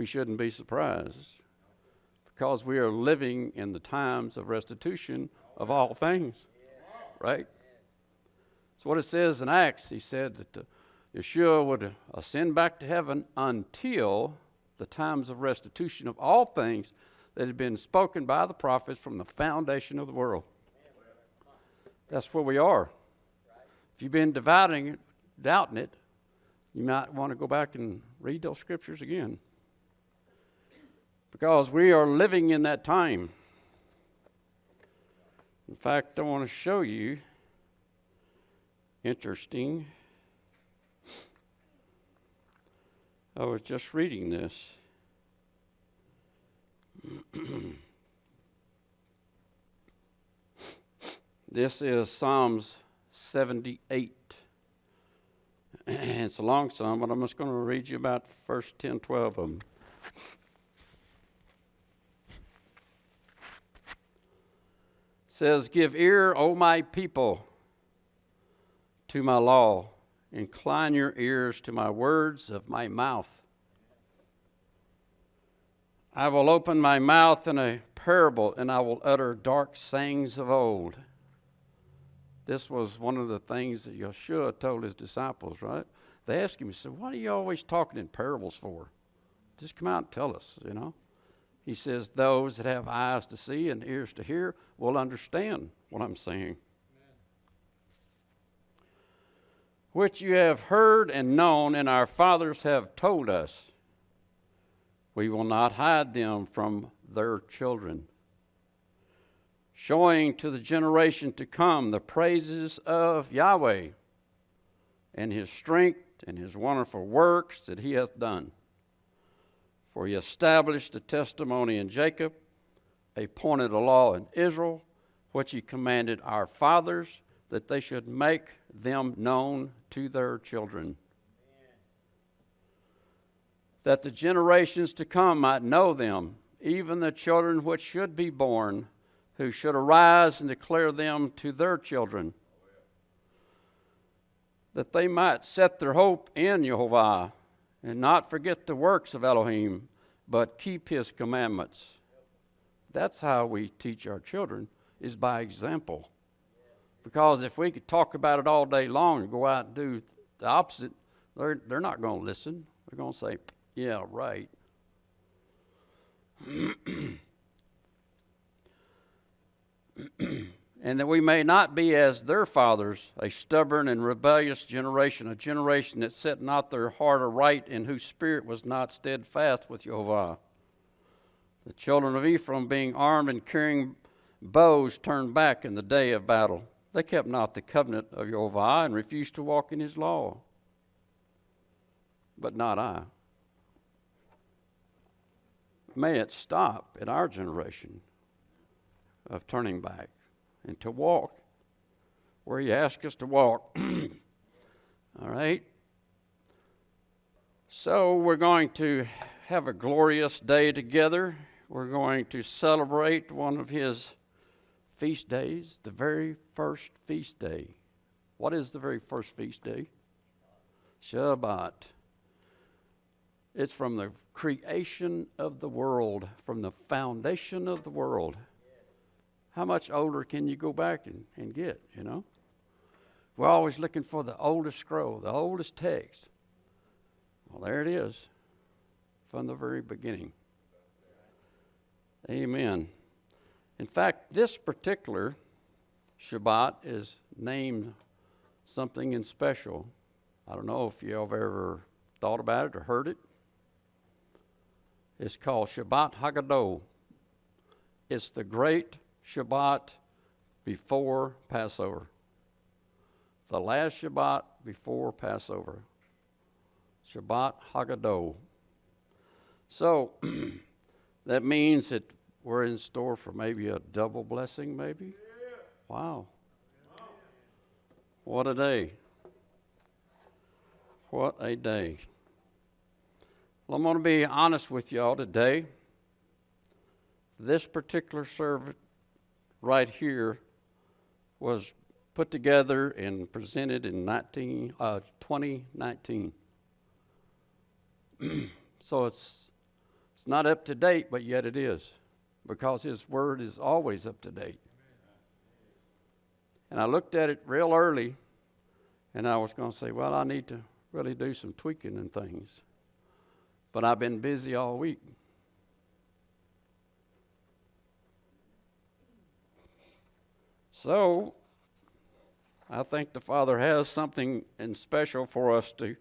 we shouldn't be surprised, because we are living in the times of restitution of all things, right? That's what it says in Acts. He said that Yeshua would ascend back to heaven until the times of restitution of all things that had been spoken by the prophets from the foundation of the world. That's where we are. If you've been doubting it, you might want to go back and read those scriptures again, because we are living in that time. In fact, I want to show you interesting. I was just reading this. This is Psalms 78. It's a long psalm, but I'm just going to read you about first 10, 12 of them. It says, "Give ear, O my people, to my law. Incline your ears to my words of my mouth. I will open my mouth in a parable, and I will utter dark sayings of old." This was one of the things that Yeshua told his disciples, right? They asked him, he said, "What are you always talking in parables for? Just come out and tell us, you know." He says, "Those that have eyes to see and ears to hear will understand what I'm saying. Amen. Which you have heard and known, and our fathers have told us. We will not hide them from their children, showing to the generation to come the praises of Yahweh and his strength and his wonderful works that he hath done. For he established a testimony in Jacob, appointed a law in Israel, which he commanded our fathers, that they should make them known to their children, that the generations to come might know them, even the children which should be born, who should arise and declare them to their children, that they might set their hope in Jehovah, and not forget the works of Elohim, but keep his commandments." That's how we teach our children, is by example. Because if we could talk about it all day long and go out and do the opposite, they're not going to listen. They're going to say, "Yeah, right." "And that we may not be as their fathers, a stubborn and rebellious generation, a generation that set not their heart aright, and whose spirit was not steadfast with Jehovah. The children of Ephraim, being armed and carrying bows, turned back in the day of battle. They kept not the covenant of Jehovah, and refused to walk in his law. But not I." May it stop in our generation of turning back and to walk where he asked us to walk. All right? So we're going to have a glorious day together. We're going to celebrate one of his feast days, the very first feast day. What is the very first feast day? Shabbat. It's from the creation of the world, from the foundation of the world. How much older can you go back and get, you know? We're always looking for the oldest scroll, the oldest text. Well, there it is, from the very beginning. Amen. In fact, this particular Shabbat is named something in special. I don't know if you've ever thought about it or heard it. It's called Shabbat Haggadah. It's the great Shabbat before Passover. The last Shabbat before Passover. Shabbat Haggadah. So that means that we're in store for maybe a double blessing, maybe? Wow. What a day. What a day. Well, I'm going to be honest with y'all today. This particular service right here was put together and presented in 2019. So it's It's not up to date, but yet it is, because His Word is always up to date. And I looked at it real early, and I was going to say, well, I need to really do some tweaking and things. But I've been busy all week. So, I think the Father has something in special for us to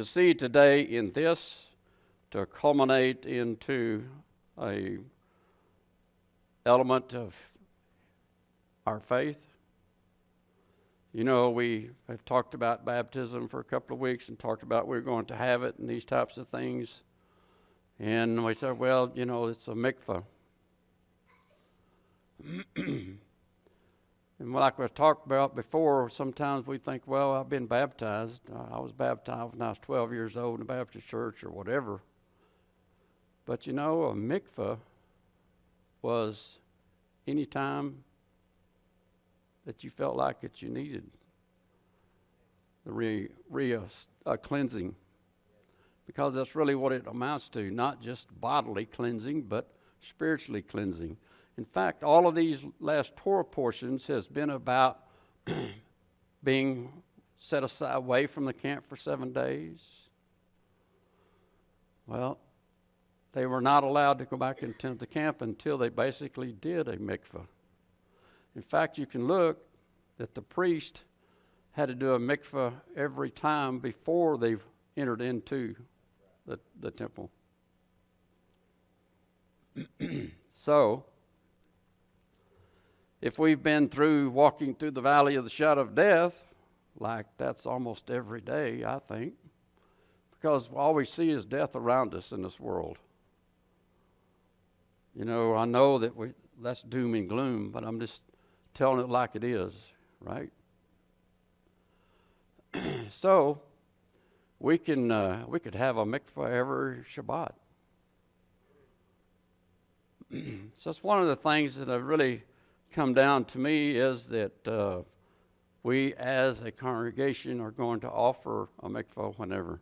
see today in this, to culminate into a element of our faith. You know, we have talked about baptism for a couple of weeks and talked about we're going to have it and these types of things. And we said, well, you know, it's a mikvah. And like we talked about before, sometimes we think, well, I've been baptized. I was baptized when I was 12 years old in a Baptist church or whatever. But you know, a mikvah was any time that you felt like that you needed the cleansing. Because that's really what it amounts to, not just bodily cleansing, but spiritually cleansing. In fact, all of these last Torah portions has been about being set aside away from the camp for 7 days. Well, they were not allowed to go back into the camp until they basically did a mikvah. In fact, you can look that the priest had to do a mikvah every time before they entered into the temple. So, if we've been walking through the valley of the shadow of death, like that's almost every day, I think, because all we see is death around us in this world. You know, I know that that's doom and gloom, but I'm just telling it like it is, right? So, we could have a mikvah every Shabbat. So that's one of the things that have really come down to me is that we as a congregation are going to offer a mikvah whenever,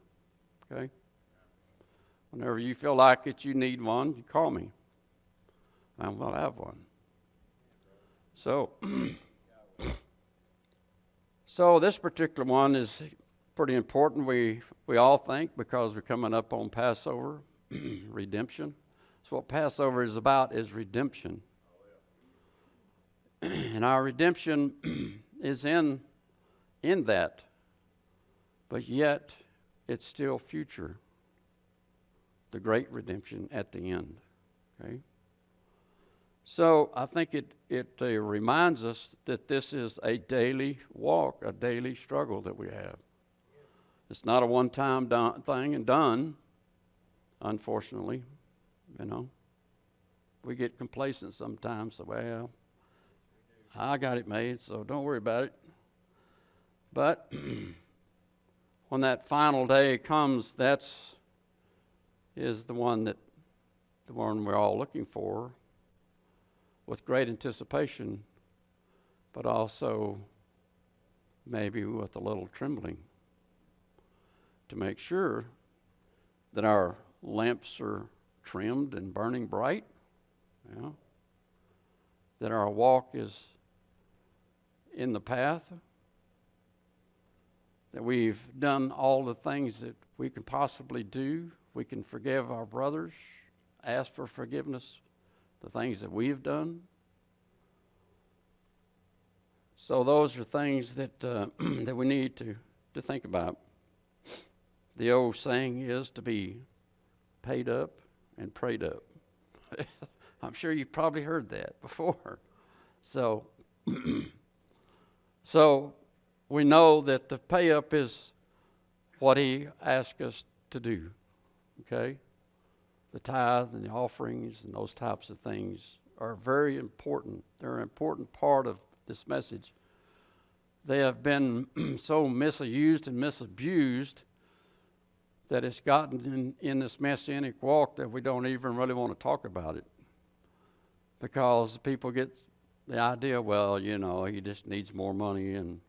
okay? Whenever you feel like it, you need one, you call me. And we'll have one. So, so this particular one is pretty important, we all think, because we're coming up on Passover, redemption. So what Passover is about is redemption. And our redemption is in that, but yet it's still future. The great redemption at the end, okay? So I think it reminds us that this is a daily walk, a daily struggle that we have. It's not a one-time thing and done, unfortunately. You know, we get complacent sometimes. So, well, I got it made, so don't worry about it. But when that final day comes, is the one we're all looking for, with great anticipation, but also maybe with a little trembling, to make sure that our lamps are trimmed and burning bright, you know, that our walk is in the path, that we've done all the things that we can possibly do. We can forgive our brothers, ask for forgiveness, the things that we've done. So those are things that that we need to think about. The old saying is to be paid up and prayed up. I'm sure you've probably heard that before. So, so we know that the pay up is what He asks us to do, okay? The tithe and the offerings and those types of things are very important. They're an important part of this message. They have been so misused and misabused that it's gotten in this messianic walk that we don't even really want to talk about it. Because people get the idea, well, you know, he just needs more money, and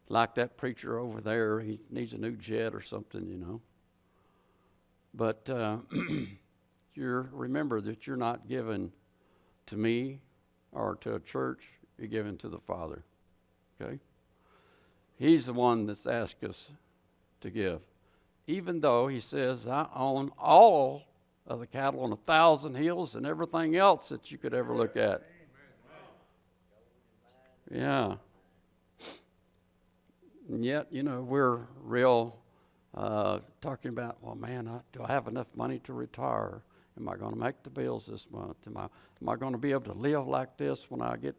like that preacher over there, he needs a new jet or something, you know. But remember that you're not given to me or to a church, you're given to the Father. Okay? He's the one that's asked us to give. Even though he says, I own all of the cattle on 1,000 hills and everything else that you could ever look at. Yeah. And yet, we're real talking about, well, man, do I have enough money to retire? Am I going to make the bills this month? Am I going to be able to live like this when I get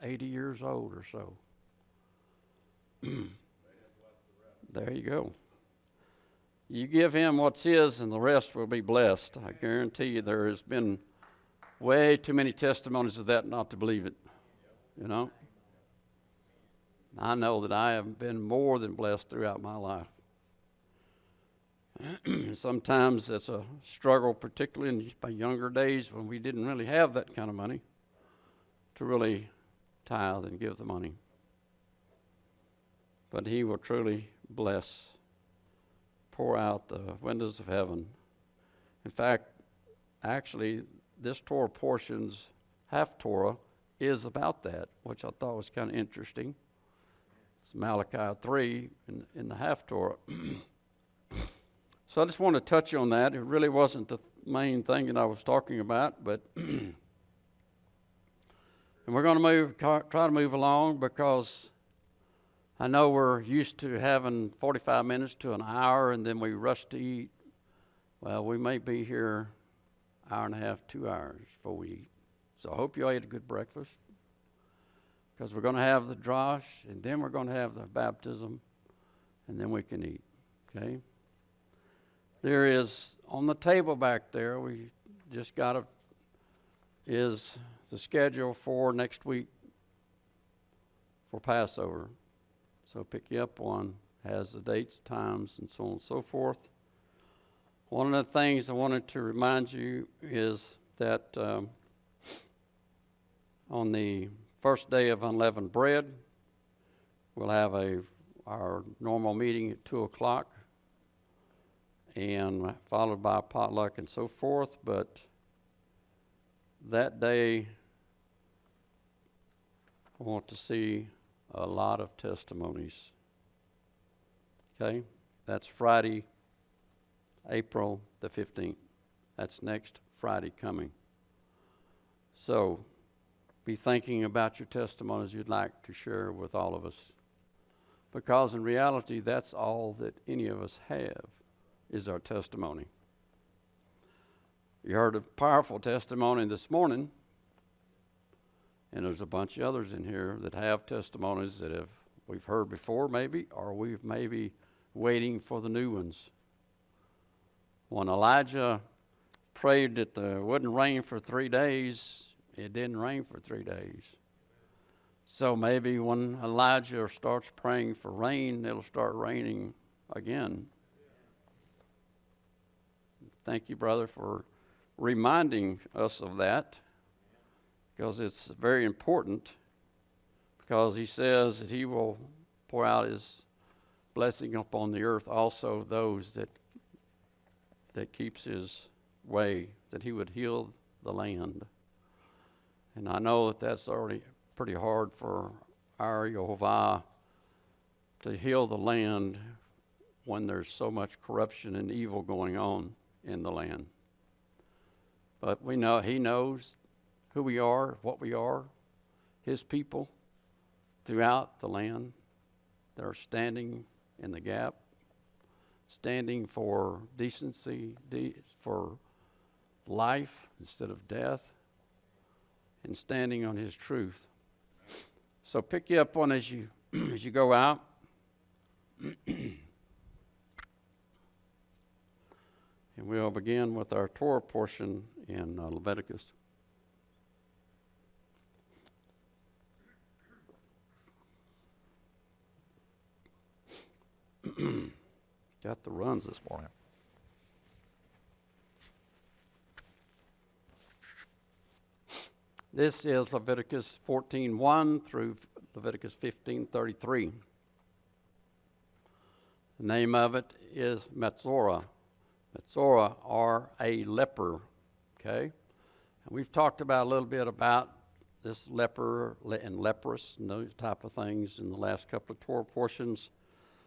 80 years old or so? There you go. You give him what's his and the rest will be blessed. I guarantee you there has been way too many testimonies of that not to believe it. I know that I have been more than blessed throughout my life. Sometimes it's a struggle, particularly in my younger days when we didn't really have that kind of money, to really tithe and give the money. But he will truly bless, pour out the windows of heaven. In fact, actually, this Torah portion's half Torah is about that, which I thought was kind of interesting. It's Malachi 3 in the half Torah. So I just want to touch on that. It really wasn't the main thing that I was talking about, but and we're going to try to move along because I know we're used to having 45 minutes to an hour, and then we rush to eat. Well, we may be here an hour and a half, 2 hours before we eat. So I hope you all ate a good breakfast, because we're going to have the drash, and then we're going to have the baptism, and then we can eat, okay? There is, on the table back there, we just got is the schedule for next week for Passover. So pick you up one, has the dates, times, and so on and so forth. One of the things I wanted to remind you is that on the first day of unleavened bread, we'll have our normal meeting at 2 o'clock, and followed by potluck and so forth. But that day, I want to see a lot of testimonies. Okay? That's Friday, April the 15th. That's next Friday coming. So be thinking about your testimonies you'd like to share with all of us. Because in reality, that's all that any of us have, is our testimony. You heard a powerful testimony this morning, and there's a bunch of others in here that have testimonies that we've heard before maybe, or we've maybe waiting for the new ones. When Elijah prayed that it wouldn't rain for 3 days, it didn't rain for 3 days. So maybe when Elijah starts praying for rain, it'll start raining again. Thank you, brother, for reminding us of that, because it's very important, because he says that he will pour out his blessing upon the earth, also those that keeps his way, that he would heal the land. And I know that that's already pretty hard for our Yehovah to heal the land when there's so much corruption and evil going on in the land. But we know he knows who we are, what we are, his people throughout the land that are standing in the gap, standing for decency, for life instead of death, and standing on his truth. So pick you up one as you go out. And we'll begin with our Torah portion in Leviticus. Got the runs this morning. This is Leviticus 14:1 through Leviticus 15:33. The name of it is Metzora. Metzora, or a leper Okay? And we've talked about a little bit about this leper and leprous and those type of things in the last couple of Torah portions.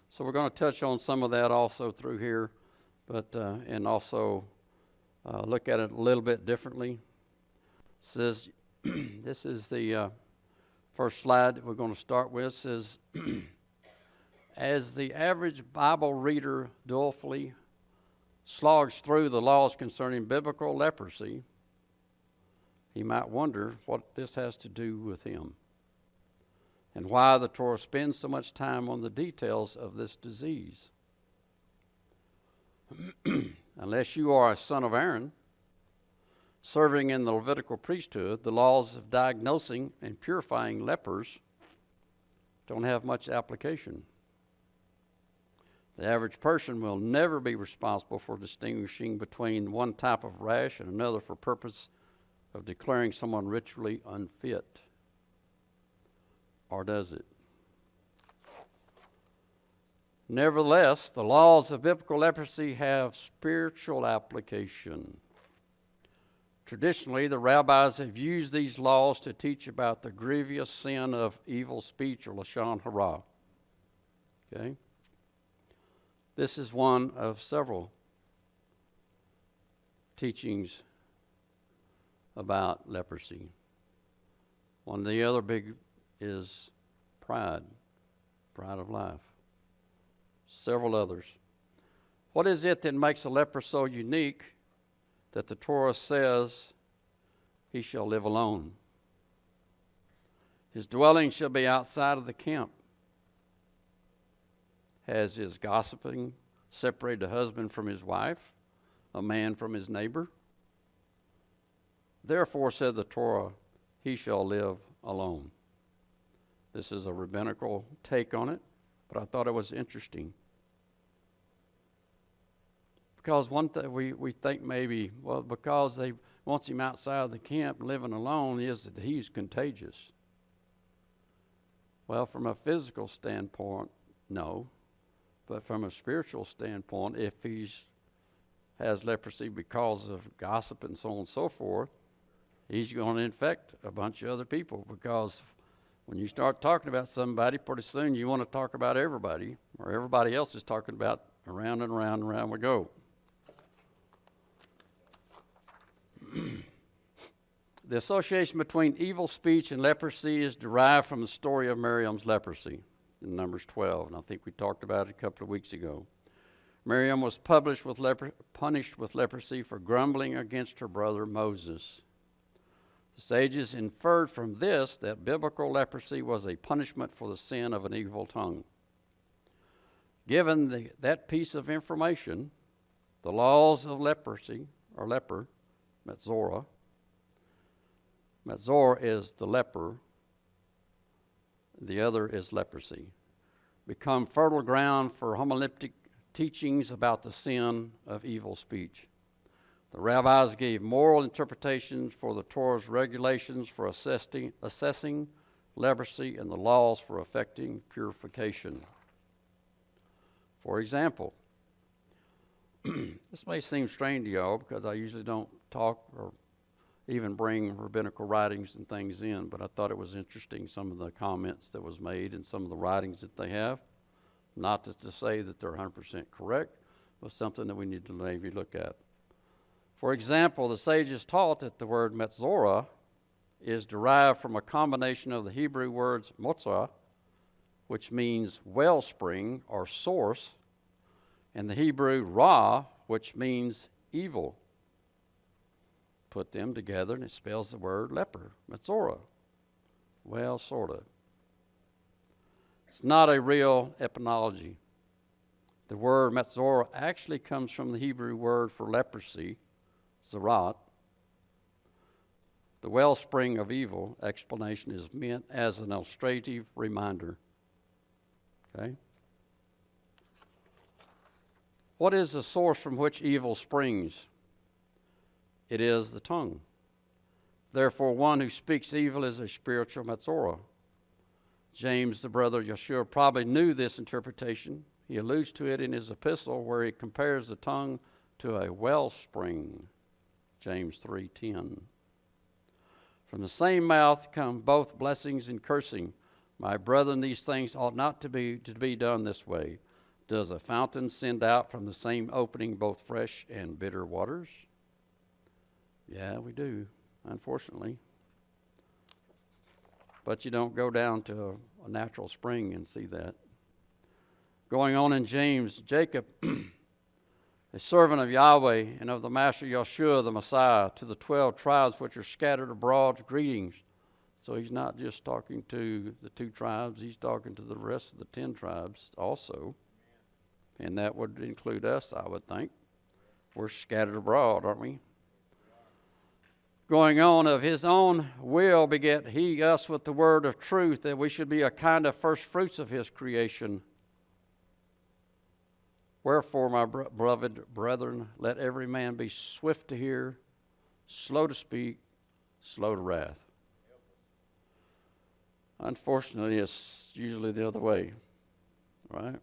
So we're going to touch on some of that also through here, but and also look at it a little bit differently. It says, this is the first slide that we're going to start with. It says, as the average Bible reader dolefully slogs through the laws concerning biblical leprosy, he might wonder what this has to do with him and why the Torah spends so much time on the details of this disease. Unless you are a son of Aaron, serving in the Levitical priesthood, the laws of diagnosing and purifying lepers don't have much application. The average person will never be responsible for distinguishing between one type of rash and another for purpose of declaring someone ritually unfit. Or does it? Nevertheless, the laws of biblical leprosy have spiritual application. Traditionally, the rabbis have used these laws to teach about the grievous sin of evil speech, or lashon hara. Okay? This is one of several teachings about leprosy. One of the other big is pride of life. Several others. What is it that makes a leper so unique that the Torah says he shall live alone? His dwelling shall be outside of the camp. Has his gossiping separated a husband from his wife, a man from his neighbor? Therefore, said the Torah, he shall live alone. This is a rabbinical take on it, but I thought it was interesting. Because one thing we think maybe, well, because they wants him outside of the camp living alone, is that he's contagious. Well, from a physical standpoint, no. But from a spiritual standpoint, if he has leprosy because of gossip and so on and so forth, he's going to infect a bunch of other people, because when you start talking about somebody, pretty soon you want to talk about everybody, or everybody else is talking about around and around and around we go. The association between evil speech and leprosy is derived from the story of Miriam's leprosy in Numbers 12, and I think we talked about it a couple of weeks ago. Miriam was punished with leprosy for grumbling against her brother Moses. The sages inferred from this that biblical leprosy was a punishment for the sin of an evil tongue. Given that piece of information, the laws of leprosy, or leper, Metzora. Metzora is the leper. The other is leprosy. Become fertile ground for homiletic teachings about the sin of evil speech. The rabbis gave moral interpretations for the Torah's regulations for assessing leprosy and the laws for effecting purification. For example, this may seem strange to y'all because I usually don't talk or even bring rabbinical writings and things in, but I thought it was interesting, some of the comments that was made and some of the writings that they have. Not to say that they're 100% correct, but something that we need to maybe look at. For example, the sages taught that the word Metzora is derived from a combination of the Hebrew words motza, which means wellspring or source, and the Hebrew ra, which means evil. Put them together and it spells the word leper, Metzora. Well, sort of. It's not a real etymology. The word Metzora actually comes from the Hebrew word for leprosy, zarat. The wellspring of evil explanation is meant as an illustrative reminder. Okay? What is the source from which evil springs? It is the tongue. Therefore, one who speaks evil is a spiritual Metzora. James, the brother of Yeshua, probably knew this interpretation. He alludes to it in his epistle where he compares the tongue to a wellspring. James 3:10. From the same mouth come both blessings and cursing. My brethren, these things ought not to be done this way. Does a fountain send out from the same opening both fresh and bitter waters? Yeah, we do, unfortunately. But you don't go down to a natural spring and see that. Going on in James, Jacob, a servant of Yahweh and of the Master Yeshua, the Messiah, to the 12 tribes which are scattered abroad, greetings. So he's not just talking to the 2 tribes, he's talking to the rest of the 10 tribes also. And that would include us, I would think. We're scattered abroad, aren't we? Going on, of his own will beget he us with the word of truth, that we should be a kind of first fruits of his creation. Wherefore, my beloved brethren, let every man be swift to hear, slow to speak, slow to wrath. Unfortunately, it's usually the other way, right?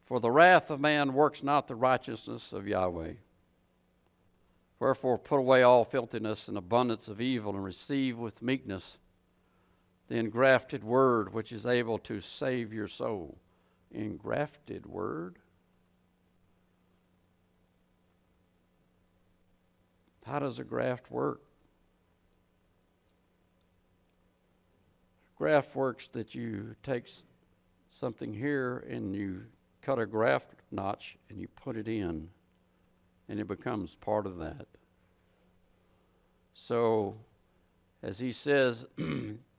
For the wrath of man works not the righteousness of Yahweh. Wherefore, put away all filthiness and abundance of evil, and receive with meekness the engrafted word, which is able to save your soul. Engrafted word? How does a graft work? Graft works that you take something here and you cut a graft notch and you put it in, and it becomes part of that. So, as he says,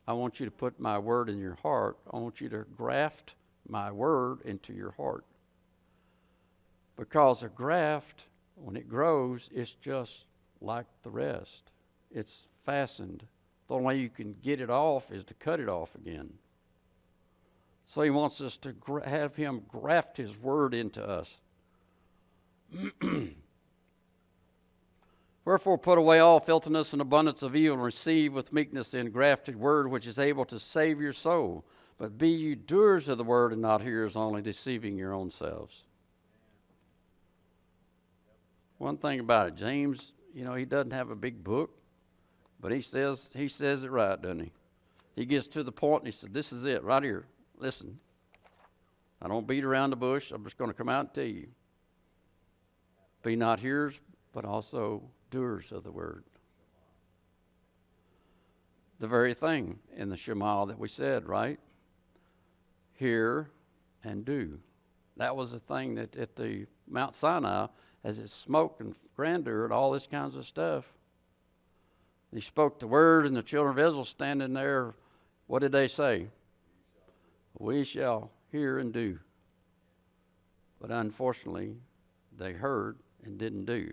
I want you to put my word in your heart. I want you to graft my word into your heart. Because a graft, when it grows, it's just like the rest. It's fastened. The only way you can get it off is to cut it off again. So he wants us to have him graft his word into us. Wherefore put away all filthiness and abundance of evil, and receive with meekness the engrafted word, which is able to save your soul. But be you doers of the word and not hearers only, deceiving your own selves. One thing about it, James, he doesn't have a big book, but he says it right, doesn't he? He gets to the point and he said, this is it right here. Listen, I don't beat around the bush. I'm just going to come out and tell you. Be not hearers, but also doers of the word. The very thing in the Shema that we said, right? Hear and do. That was the thing that at the Mount Sinai, as it smoked and grandeur and all this kinds of stuff, he spoke the word, and the children of Israel standing there, what did they say? We shall hear and do. But unfortunately, they heard and didn't do.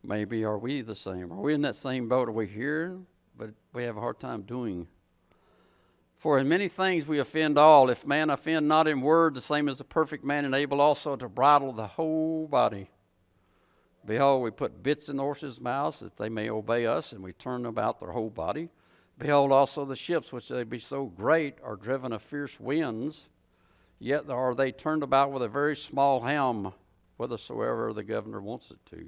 Maybe are we the same? Are we in that same boat? Are we hearing, but we have a hard time doing? For in many things we offend all. If man offend not in word, the same as a perfect man, and able also to bridle the whole body. Behold, we put bits in the horses' mouths that they may obey us, and we turn about their whole body. Behold, also the ships, which they be so great, are driven of fierce winds, yet are they turned about with a very small helm, whithersoever the governor wants it to.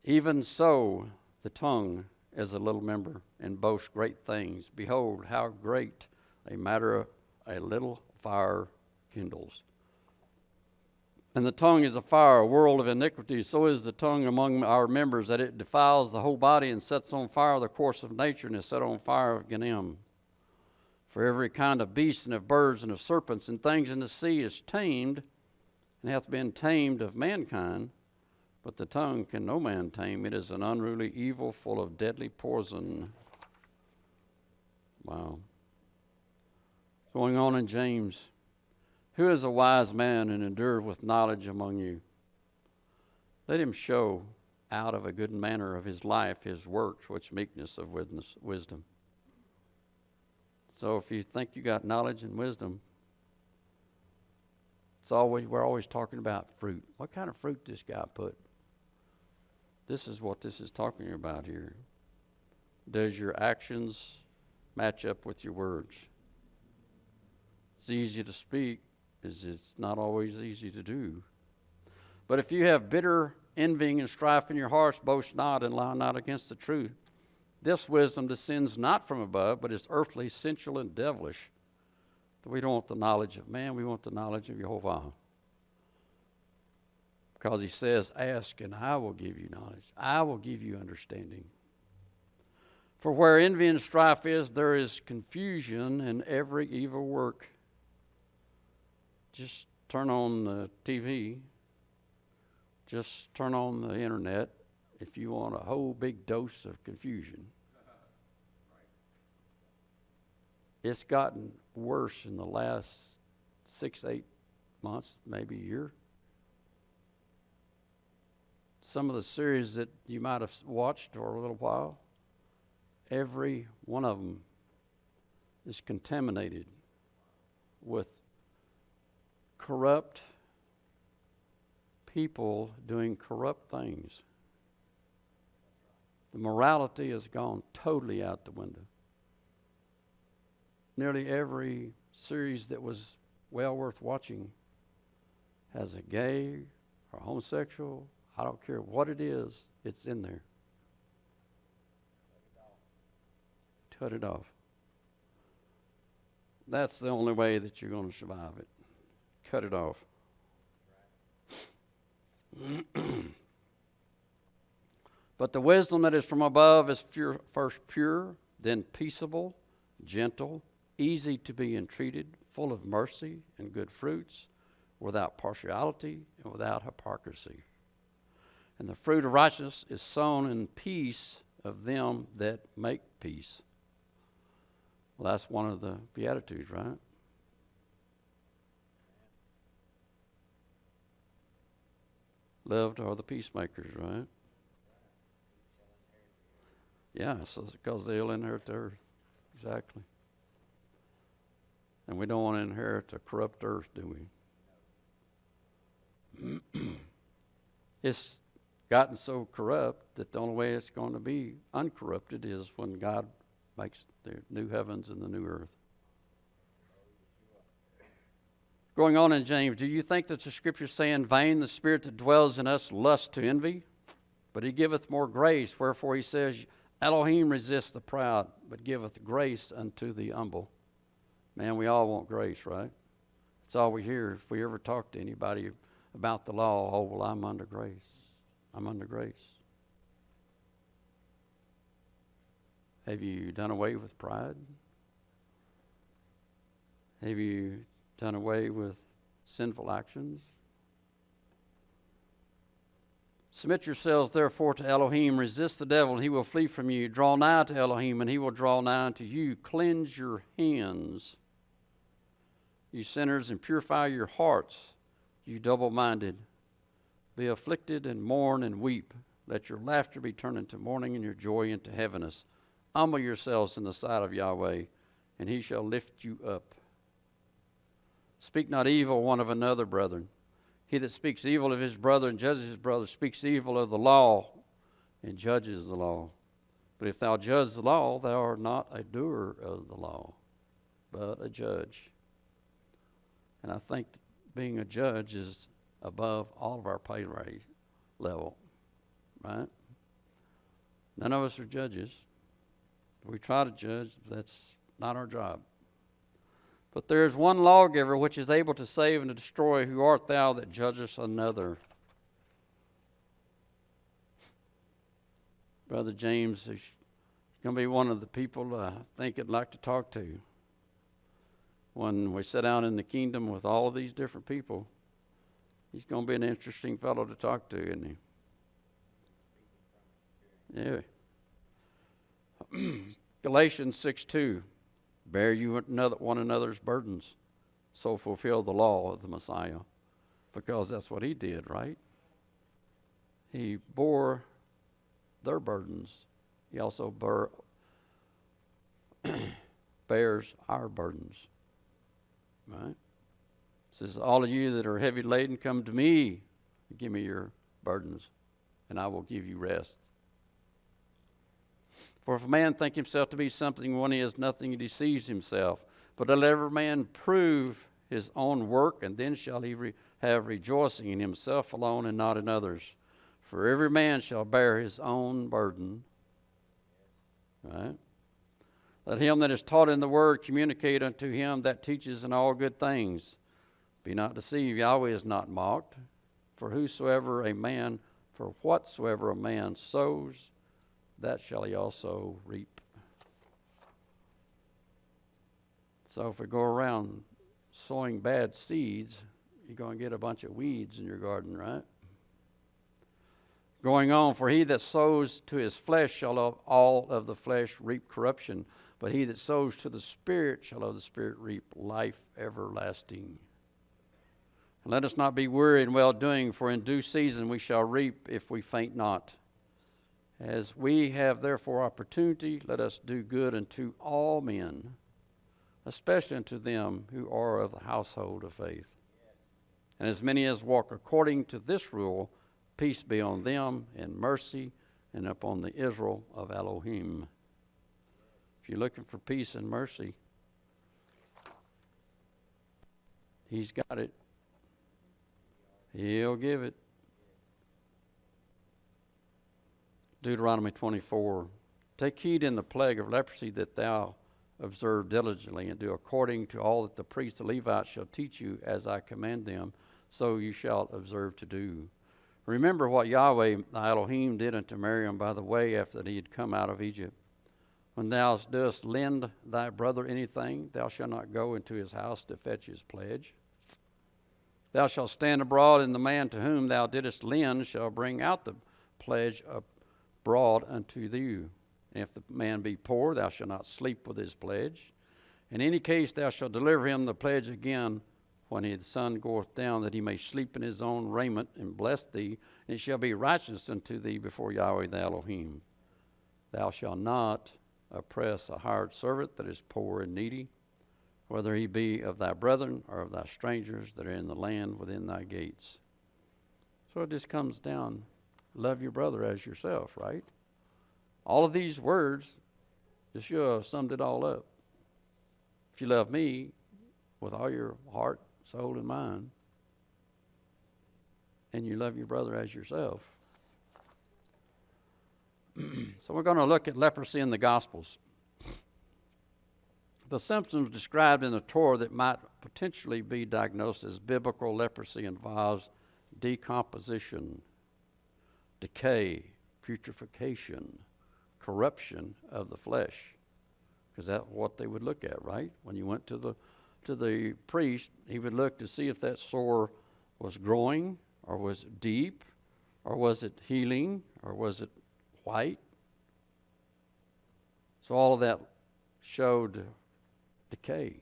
Even so, the tongue is a little member, and boasts great things. Behold, how great a matter a little fire kindles. And the tongue is a fire, a world of iniquity. So is the tongue among our members, that it defiles the whole body and sets on fire the course of nature, and is set on fire of Gehenna. For every kind of beast and of birds and of serpents and things in the sea is tamed, and hath been tamed of mankind. But the tongue can no man tame. It is an unruly evil full of deadly poison. Wow. Going on in James. Who is a wise man and endured with knowledge among you? Let him show out of a good manner of his life his works, which meekness of wisdom. So if you think you got knowledge and wisdom, we're always talking about fruit. What kind of fruit this guy put? This is what this is talking about here. Does your actions match up with your words? It's easy to speak, it's not always easy to do. But if you have bitter envying and strife in your hearts, boast not and lie not against the truth. This wisdom descends not from above, but is earthly, sensual, and devilish. We don't want the knowledge of man, we want the knowledge of Jehovah. Because he says, ask and I will give you knowledge. I will give you understanding. For where envy and strife is, there is confusion in every evil work. Just turn on the TV. Just turn on the internet if you want a whole big dose of confusion. It's gotten worse in the last 6-8 months, maybe a year. Some of the series that you might have watched for a little while, every one of them is contaminated with corrupt people doing corrupt things. The morality has gone totally out the window. Nearly every series that was well worth watching has a gay or homosexual, I don't care what it is, it's in there. Cut it off. That's the only way that you're going to survive it. Cut it off. But the wisdom that is from above is first pure, then peaceable, gentle, easy to be entreated, full of mercy and good fruits, without partiality and without hypocrisy. And the fruit of righteousness is sown in peace of them that make peace. Well, that's one of the Beatitudes, right? Loved are the peacemakers, right? Yeah, so because they'll inherit the earth. Exactly. And we don't want to inherit a corrupt earth, do we? It's gotten so corrupt that the only way it's going to be uncorrupted is when God makes the new heavens and the new earth. Going on in James, do you think that the scriptures say in vain the spirit that dwells in us lusts to envy? But he giveth more grace, wherefore he says, Elohim resists the proud, but giveth grace unto the humble. Man, we all want grace, right? That's all we hear. If we ever talk to anybody about the law, oh, well, I'm under grace. I'm under grace. Have you done away with pride? Have you done away with sinful actions? Submit yourselves therefore to Elohim. Resist the devil, and he will flee from you. Draw nigh to Elohim, and he will draw nigh unto you. Cleanse your hands, you sinners, and purify your hearts, you double-minded. Be afflicted and mourn and weep. Let your laughter be turned into mourning and your joy into heaviness. Humble yourselves in the sight of Yahweh, and he shall lift you up. Speak not evil one of another, brethren. He that speaks evil of his brother and judges his brother speaks evil of the law and judges the law. But if thou judge the law, thou art not a doer of the law, but a judge. And I think that being a judge is above all of our pay rate level, right? None of us are judges. If we try to judge, that's not our job. But there is one lawgiver which is able to save and to destroy. Who art thou that judgest another? Brother James is going to be one of the people I think I'd like to talk to when we sit down in the kingdom with all of these different people. He's going to be an interesting fellow to talk to, isn't he? Yeah. Galatians 6:2. Bear you one another's burdens, so fulfill the law of the Messiah. Because that's what he did, right? He bore their burdens. He also bears our burdens. Right? It says, all of you that are heavy laden, come to me and give me your burdens, and I will give you rest. For if a man think himself to be something when he is nothing, he deceives himself. But let every man prove his own work, and then shall he have rejoicing in himself alone and not in others. For every man shall bear his own burden. Right? Let him that is taught in the word communicate unto him that teaches in all good things. Be not deceived, Yahweh is not mocked. For whatsoever a man sows, that shall he also reap. So if we go around sowing bad seeds, you're going to get a bunch of weeds in your garden, right? Going on, for he that sows to his flesh shall of all of the flesh reap corruption, but he that sows to the Spirit shall of the Spirit reap life everlasting. And let us not be weary in well-doing, for in due season we shall reap if we faint not. As we have therefore opportunity, let us do good unto all men, especially unto them who are of the household of faith. And as many as walk according to this rule, peace be on them, and mercy, and upon the Israel of Elohim. If you're looking for peace and mercy, he's got it. He'll give it. Deuteronomy 24. Take heed in the plague of leprosy that thou observe diligently, and do according to all that the priests and Levites shall teach you, as I command them, so you shall observe to do. Remember what Yahweh Elohim did unto Miriam by the way after that he had come out of Egypt. When thou dost lend thy brother anything, thou shalt not go into his house to fetch his pledge. Thou shalt stand abroad, and the man to whom thou didst lend shall bring out the pledge abroad unto thee. And if the man be poor, thou shalt not sleep with his pledge. In any case thou shalt deliver him the pledge again when the sun goeth down, that he may sleep in his own raiment, and bless thee, and it shall be righteous unto thee before Yahweh the Elohim. Thou shalt not oppress a hired servant that is poor and needy, whether he be of thy brethren or of thy strangers that are in the land within thy gates. So it just comes down, love your brother as yourself, right? All of these words just should have summed it all up. If you love me with all your heart, soul, and mind, and you love your brother as yourself. So we're going to look at leprosy in the Gospels. The symptoms described in the Torah that might potentially be diagnosed as biblical leprosy involves decomposition, decay, putrefaction, corruption of the flesh. Because that's what they would look at, right? When you went to the priest, he would look to see if that sore was growing, or was it deep, or was it healing, or was it white. So all of that showed decay.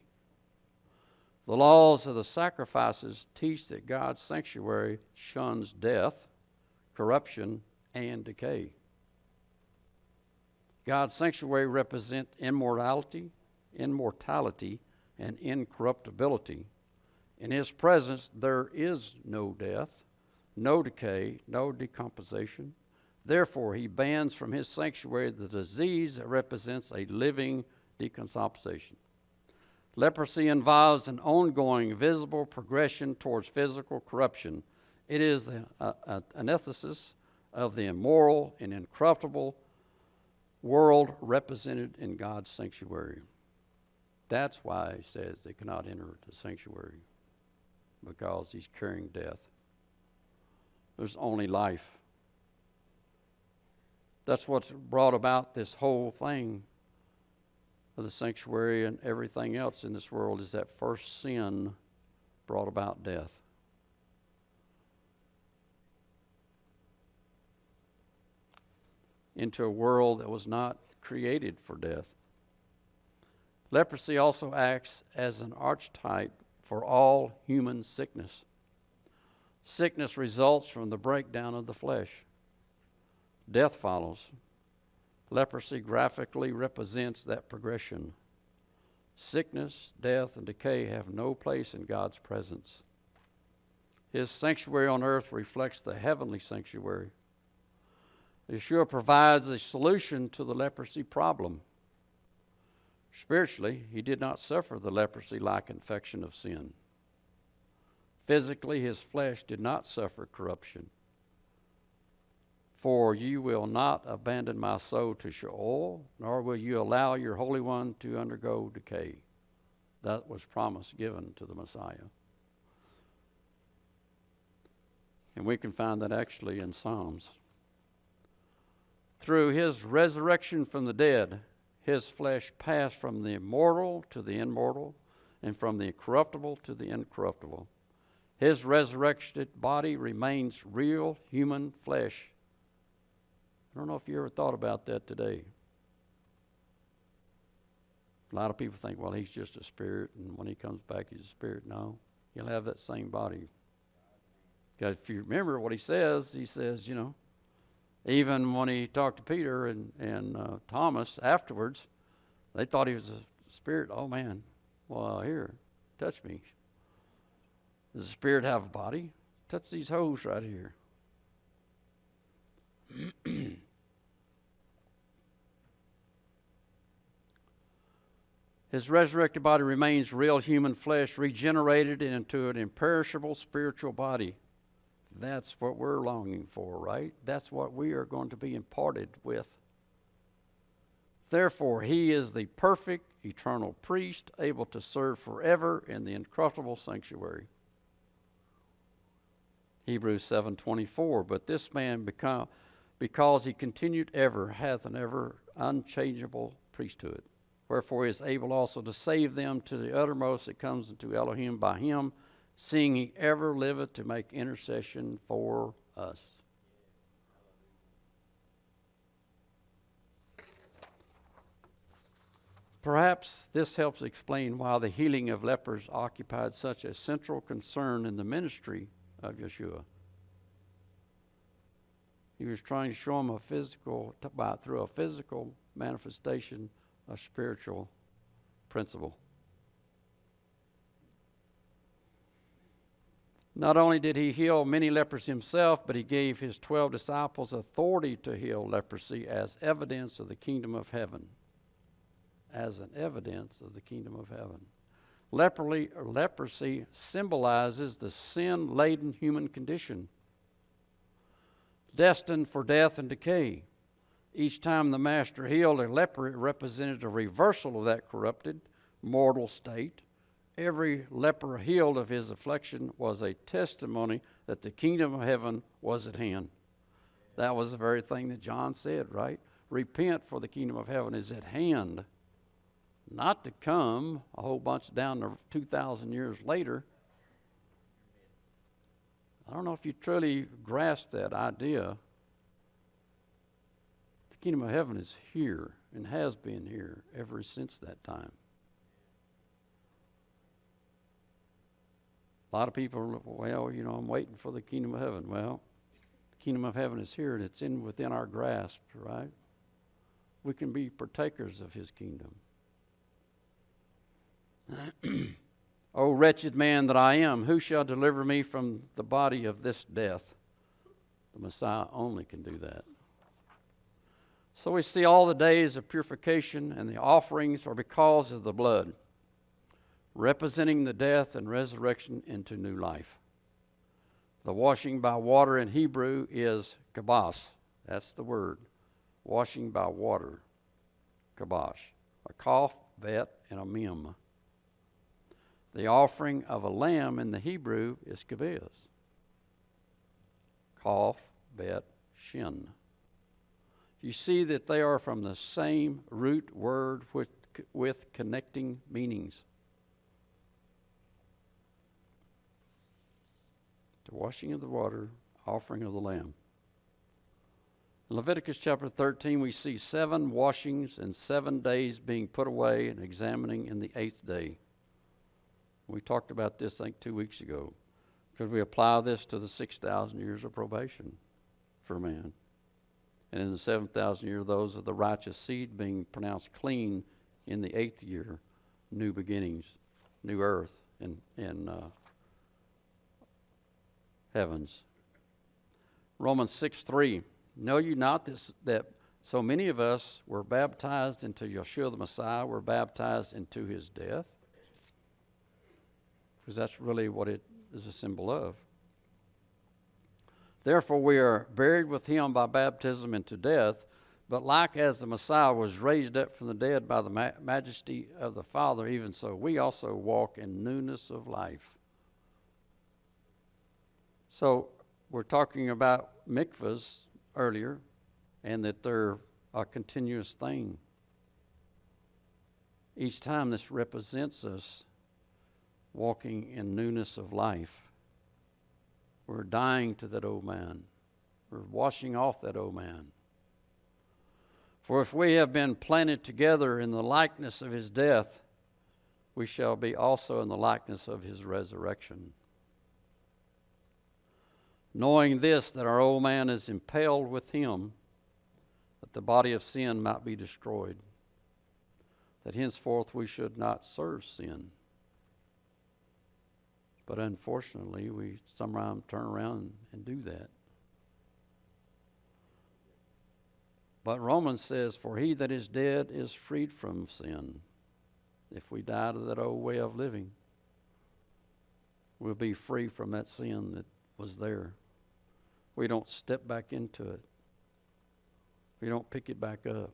The laws of the sacrifices teach that God's sanctuary shuns death, corruption, and decay. God's sanctuary represents immortality, and incorruptibility. In his presence there is no death, no decay, no decomposition. Therefore, he bans from his sanctuary the disease that represents a living decomposition. Leprosy involves an ongoing, visible progression towards physical corruption. It is an antithesis of the immoral and incorruptible world represented in God's sanctuary. That's why he says they cannot enter the sanctuary, because he's carrying death. There's only life. That's what's brought about this whole thing of the sanctuary and everything else in this world, is that first sin brought about death. Into a world that was not created for death. Leprosy also acts as an archetype for all human sickness. Sickness results from the breakdown of the flesh. Death follows. Leprosy graphically represents that progression. Sickness, death, and decay have no place in God's presence. His sanctuary on earth reflects the heavenly sanctuary. Yeshua provides a solution to the leprosy problem. Spiritually, he did not suffer the leprosy-like infection of sin. Physically, his flesh did not suffer corruption. For you will not abandon my soul to Sheol, nor will you allow your Holy One to undergo decay. That was promise given to the Messiah. And we can find that actually in Psalms. Through his resurrection from the dead, his flesh passed from the immortal to the immortal, and from the corruptible to the incorruptible. His resurrected body remains real human flesh. I don't know if you ever thought about that today. A lot of people think, well, he's just a spirit, and when he comes back, he's a spirit. No, he'll have that same body. Because if you remember what he says, even when he talked to Peter and Thomas afterwards, they thought he was a spirit. Oh, man. Well, here, touch me. Does the spirit have a body? Touch these holes right here. His resurrected body remains real human flesh, regenerated into an imperishable spiritual body. That's what we're longing for, right? That's what we are going to be imparted with. Therefore, he is the perfect, eternal priest, able to serve forever in the incorruptible sanctuary. Hebrews 7:24, but this man, because he continued ever, hath an ever unchangeable priesthood. Wherefore he is able also to save them to the uttermost that comes into Elohim by him, seeing he ever liveth to make intercession for us. Perhaps this helps explain why the healing of lepers occupied such a central concern in the ministry of Yeshua. He was trying to show them through a physical manifestation, a spiritual principle. Not only did he heal many lepers himself, but he gave his 12 disciples authority to heal leprosy as evidence of the kingdom of heaven. As an evidence of the kingdom of heaven. Leprosy symbolizes the sin-laden human condition, destined for death and decay. Each time the master healed a leper, it represented a reversal of that corrupted, mortal state. Every leper healed of his affliction was a testimony that the kingdom of heaven was at hand. That was the very thing that John said, right? Repent, for the kingdom of heaven is at hand. Not to come a whole bunch down to 2,000 years later. I don't know if you truly grasp that idea. The kingdom of heaven is here and has been here ever since that time. A lot of people, well, I'm waiting for the kingdom of heaven. Well, the kingdom of heaven is here and it's within our grasp, right? We can be partakers of his kingdom. O wretched man that I am, who shall deliver me from the body of this death? The Messiah only can do that. So we see all the days of purification and the offerings are because of the blood, representing the death and resurrection into new life. The washing by water in Hebrew is kabas. That's the word. Washing by water. Kabash. A kaf, bet, and a mem. The offering of a lamb in the Hebrew is kabez. Kaf, bet, shin. You see that they are from the same root word with connecting meanings. The washing of the water, offering of the lamb. In Leviticus chapter 13, we see 7 washings and 7 days being put away and examining in the 8th day. We talked about this, I think, 2 weeks ago. Could we apply this to the 6,000 years of probation for man? And in the 7,000 year, those of the righteous seed being pronounced clean in the 8th year, new beginnings, new earth and heavens. Romans 6:3. Know you not that so many of us were baptized into Yeshua the Messiah, were baptized into his death? Because that's really what it is a symbol of. Therefore we are buried with him by baptism into death, but like as the Messiah was raised up from the dead by the majesty of the Father, even so we also walk in newness of life. So we're talking about mikvahs earlier, and that they're a continuous thing. Each time this represents us walking in newness of life. We're dying to that old man. We're washing off that old man. For if we have been planted together in the likeness of his death, we shall be also in the likeness of his resurrection. Knowing this, that our old man is impaled with him, that the body of sin might be destroyed, that henceforth we should not serve sin. But unfortunately, we sometimes turn around and do that. But Romans says, for he that is dead is freed from sin. If we die to that old way of living, we'll be free from that sin that was there. We don't step back into it. We don't pick it back up.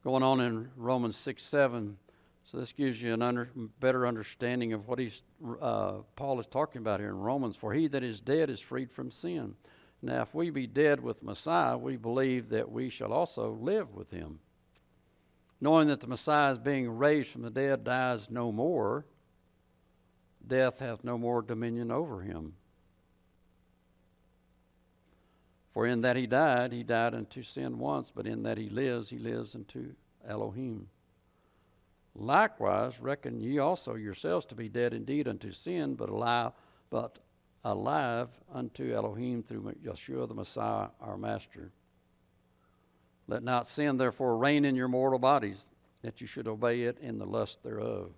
Going on in Romans 6:7, so this gives you a better understanding of what Paul is talking about here in Romans. For he that is dead is freed from sin. Now, if we be dead with Messiah, we believe that we shall also live with him. Knowing that the Messiah is being raised from the dead dies no more, death hath no more dominion over him. For in that he died unto sin once, but in that he lives unto Elohim. Likewise, reckon ye also yourselves to be dead indeed unto sin, but alive unto Elohim through Yeshua the Messiah, our Master. Let not sin therefore reign in your mortal bodies, that you should obey it in the lust thereof.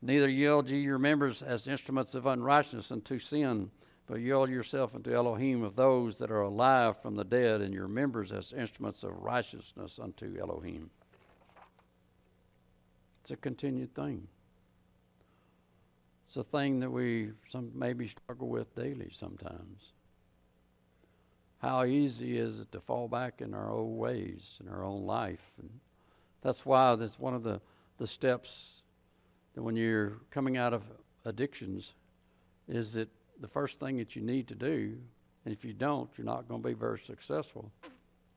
Neither yield ye your members as instruments of unrighteousness unto sin, but yield yourself unto Elohim of those that are alive from the dead, and your members as instruments of righteousness unto Elohim. It's a continued thing. It's a thing that we maybe struggle with daily sometimes. How easy is it to fall back in our old ways, in our own life? And that's why that's one of the steps that when you're coming out of addictions is that the first thing that you need to do, and if you don't, you're not going to be very successful,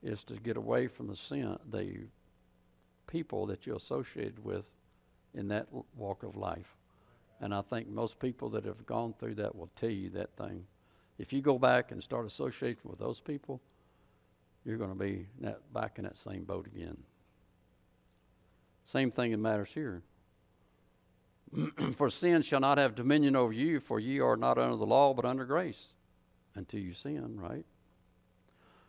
is to get away from the people that you're associated with in that walk of life. And I think most people that have gone through that will tell you that thing. If you go back and start associating with those people, you're going to be back in that same boat again. Same thing that matters here. For sin shall not have dominion over you, for ye are not under the law, but under grace, until you sin, right?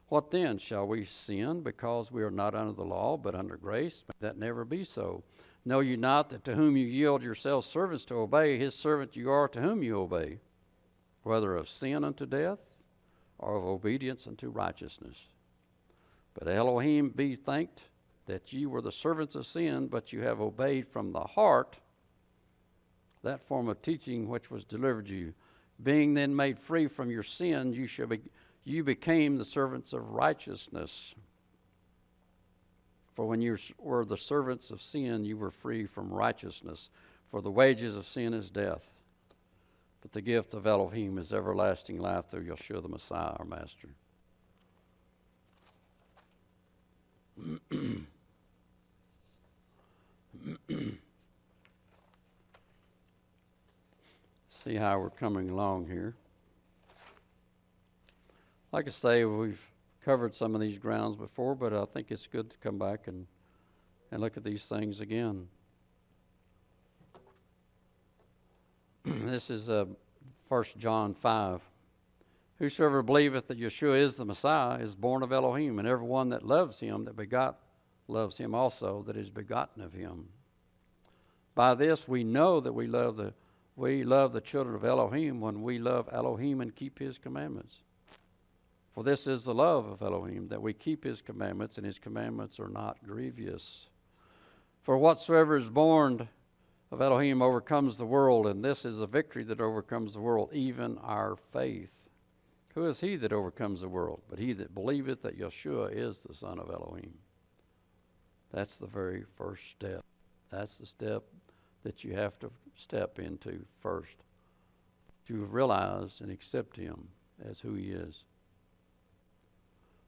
What then? Shall we sin because we are not under the law, but under grace? May that never be so. Know you not that to whom you yield yourselves servants to obey, his servant you are to whom you obey, whether of sin unto death, or of obedience unto righteousness. But Elohim be thanked that ye were the servants of sin, but you have obeyed from the heart that form of teaching which was delivered you. Being then made free from your sin, you became the servants of righteousness. For when you were the servants of sin, you were free from righteousness. For the wages of sin is death, but the gift of Elohim is everlasting life through Yeshua the Messiah, our Master. See how we're coming along here. Like I say, we've covered some of these grounds before, but I think it's good to come back and look at these things again. This is 1 John 5. Whosoever believeth that Yeshua is the Messiah is born of Elohim, and everyone that loves him that begot loves him also that is begotten of him. By this we know that we love the children of Elohim when we love Elohim and keep his commandments. For this is the love of Elohim, that we keep his commandments, and his commandments are not grievous. For whatsoever is born of Elohim overcomes the world, and this is a victory that overcomes the world, even our faith. Who is he that overcomes the world? But he that believeth that Yeshua is the Son of Elohim. That's the very first step. That's the step that you have to step into first. To realize and accept him as who he is.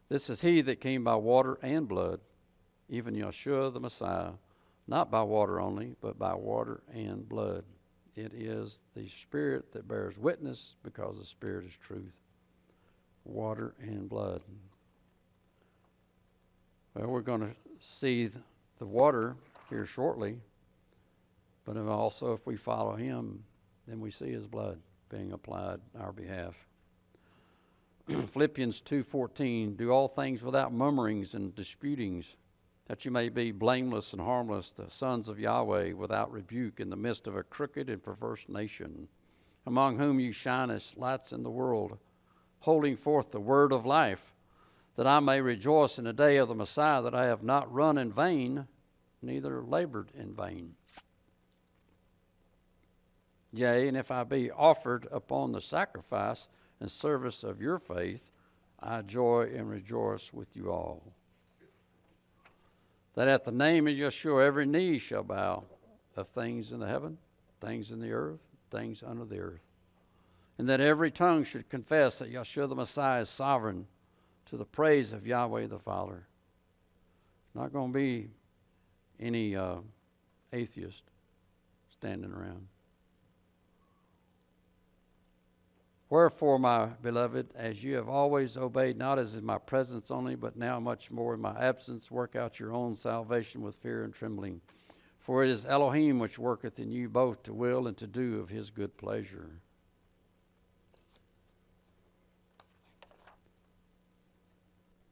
This is he that came by water and blood, even Yeshua the Messiah, not by water only, but by water and blood. It is the Spirit that bears witness, because the Spirit is truth. Water and blood. Well, we're going to see the water here shortly, but also if we follow him, then we see his blood being applied on our behalf. Philippians 2:14, do all things without murmurings and disputings, that you may be blameless and harmless, the sons of Yahweh, without rebuke, in the midst of a crooked and perverse nation, among whom you shine as lights in the world, holding forth the word of life, that I may rejoice in the day of the Messiah, that I have not run in vain, neither labored in vain. Yea, and if I be offered upon the sacrifice and service of your faith, I joy and rejoice with you all. That at the name of Yeshua every knee shall bow, of things in the heaven, things in the earth, things under the earth. And that every tongue should confess that Yeshua the Messiah is sovereign, to the praise of Yahweh the Father. Not going to be any atheist standing around. Wherefore, my beloved, as you have always obeyed, not as in my presence only, but now much more in my absence, work out your own salvation with fear and trembling. For it is Elohim which worketh in you both to will and to do of his good pleasure.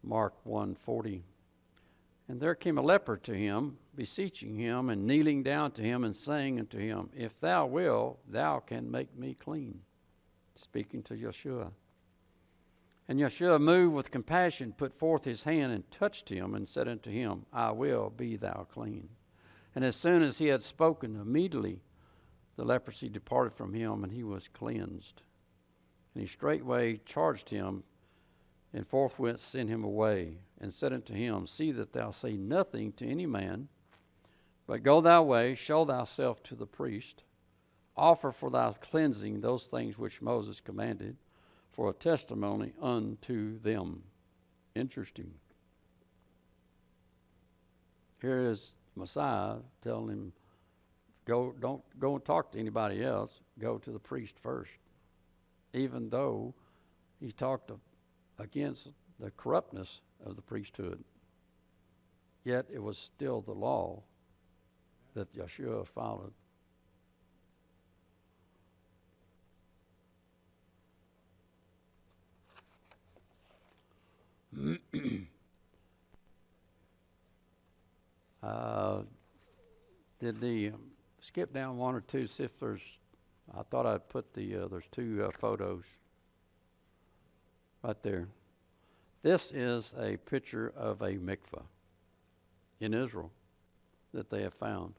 Mark 1:40. And there came a leper to him, beseeching him, and kneeling down to him, and saying unto him, If thou wilt, thou can make me clean. Speaking to Yeshua. And Yeshua, moved with compassion, put forth his hand and touched him, and said unto him, I will, be thou clean. And as soon as he had spoken, immediately the leprosy departed from him, and he was cleansed. And he straightway charged him, and forthwith sent him away, and said unto him, See that thou say nothing to any man, but go thy way, show thyself to the priest, offer for thy cleansing those things which Moses commanded, for a testimony unto them. Interesting. Here is Messiah telling him, don't go and talk to anybody else. Go to the priest first. Even though he talked against the corruptness of the priesthood, yet it was still the law that Yeshua followed. Did the skip down one or two, see if there's, I thought I'd put there's two photos right there. This is a picture of a mikveh in Israel that they have found.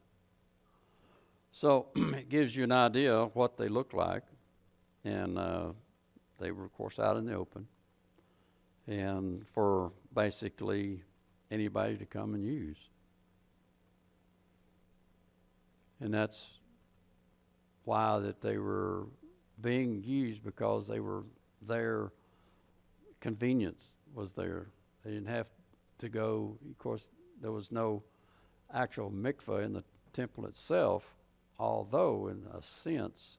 So it gives you an idea of what they look like. And they were, of course, out in the open. And for basically anybody to come and use. And that's why that they were being used, because they were their convenience was there. They didn't have to go. Of course, there was no actual mikveh in the temple itself, although in a sense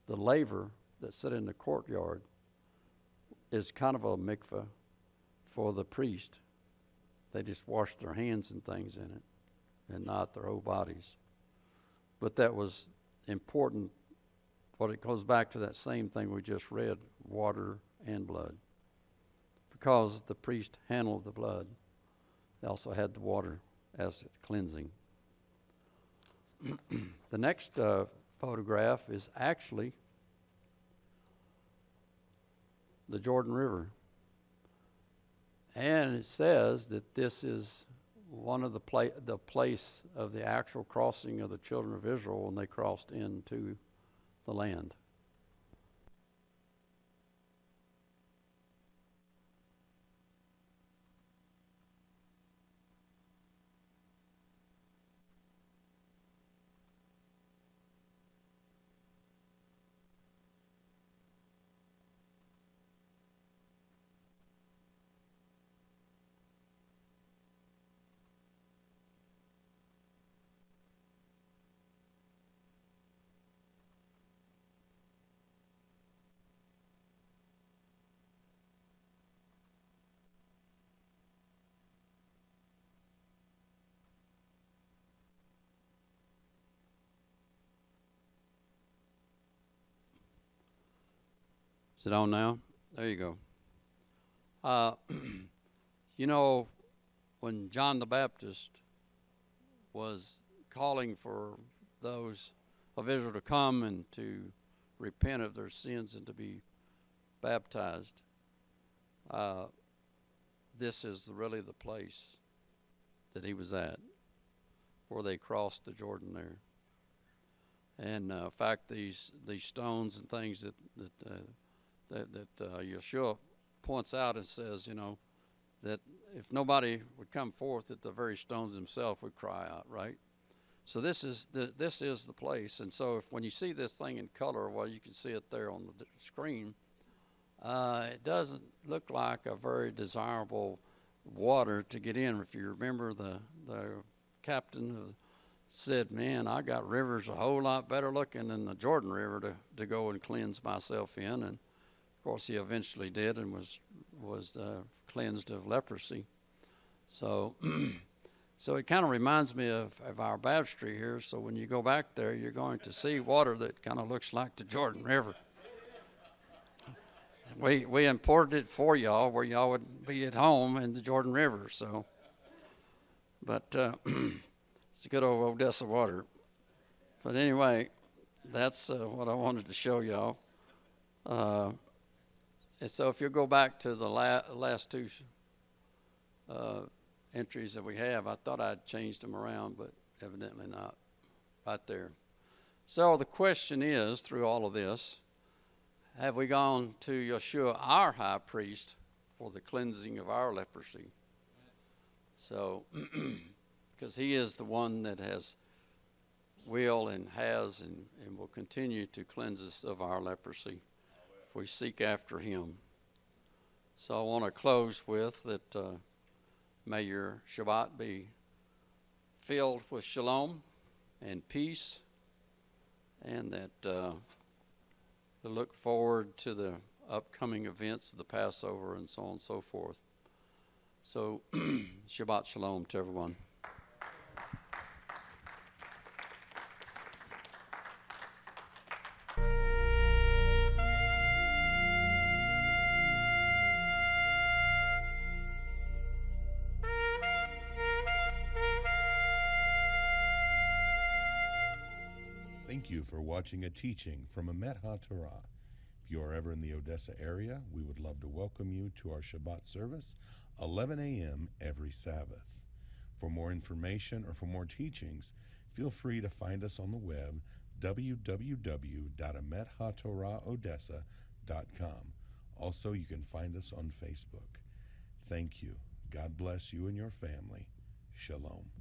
the laver that sat in the courtyard is kind of a mikveh for the priest. They just wash their hands and things in it, and not their whole bodies. But that was important. But it goes back to that same thing we just read, water and blood. Because the priest handled the blood, they also had the water as cleansing. The next photograph is actually the Jordan River. And it says that this is one of the place of the actual crossing of the children of Israel when they crossed into the land. Is it on now? There you go. You know, when John the Baptist was calling for those of Israel to come and to repent of their sins and to be baptized, this is really the place that he was at, where they crossed the Jordan there. And in fact, these stones and things that Yeshua points out and says, you know, that if nobody would come forth, that the very stones themselves would cry out, right? So this is the place. And so when you see this thing in color, well, you can see it there on the screen. It doesn't look like a very desirable water to get in. If you remember, the captain said, man, I got rivers a whole lot better looking than the Jordan River to go and cleanse myself in. And of course, he eventually did and was cleansed of leprosy. So, so it kind of reminds me of our baptistry here. So when you go back there, you're going to see water that kind of looks like the Jordan River. We imported it for y'all, where y'all would be at home in the Jordan River. So, but it's good old Odessa water. But anyway, that's what I wanted to show y'all. And so if you go back to the last two entries that we have, I thought I'd changed them around, but evidently not. Right there. So the question is, through all of this, have we gone to Yeshua, our high priest, for the cleansing of our leprosy? So, because he is the one that will and will continue to cleanse us of our leprosy if we seek after him. So I want to close with that may your Shabbat be filled with shalom and peace, and that we look forward to the upcoming events of the Passover and so on and so forth. So Shabbat shalom to everyone. Thank you for watching a teaching from a Metzora. If you are ever in the Odessa area, we would love to welcome you to our Shabbat service, 11 a.m. every Sabbath. For more information or for more teachings, feel free to find us on the web, www.amethatorahodessa.com. Also, you can find us on Facebook. Thank you. God bless you and your family. Shalom.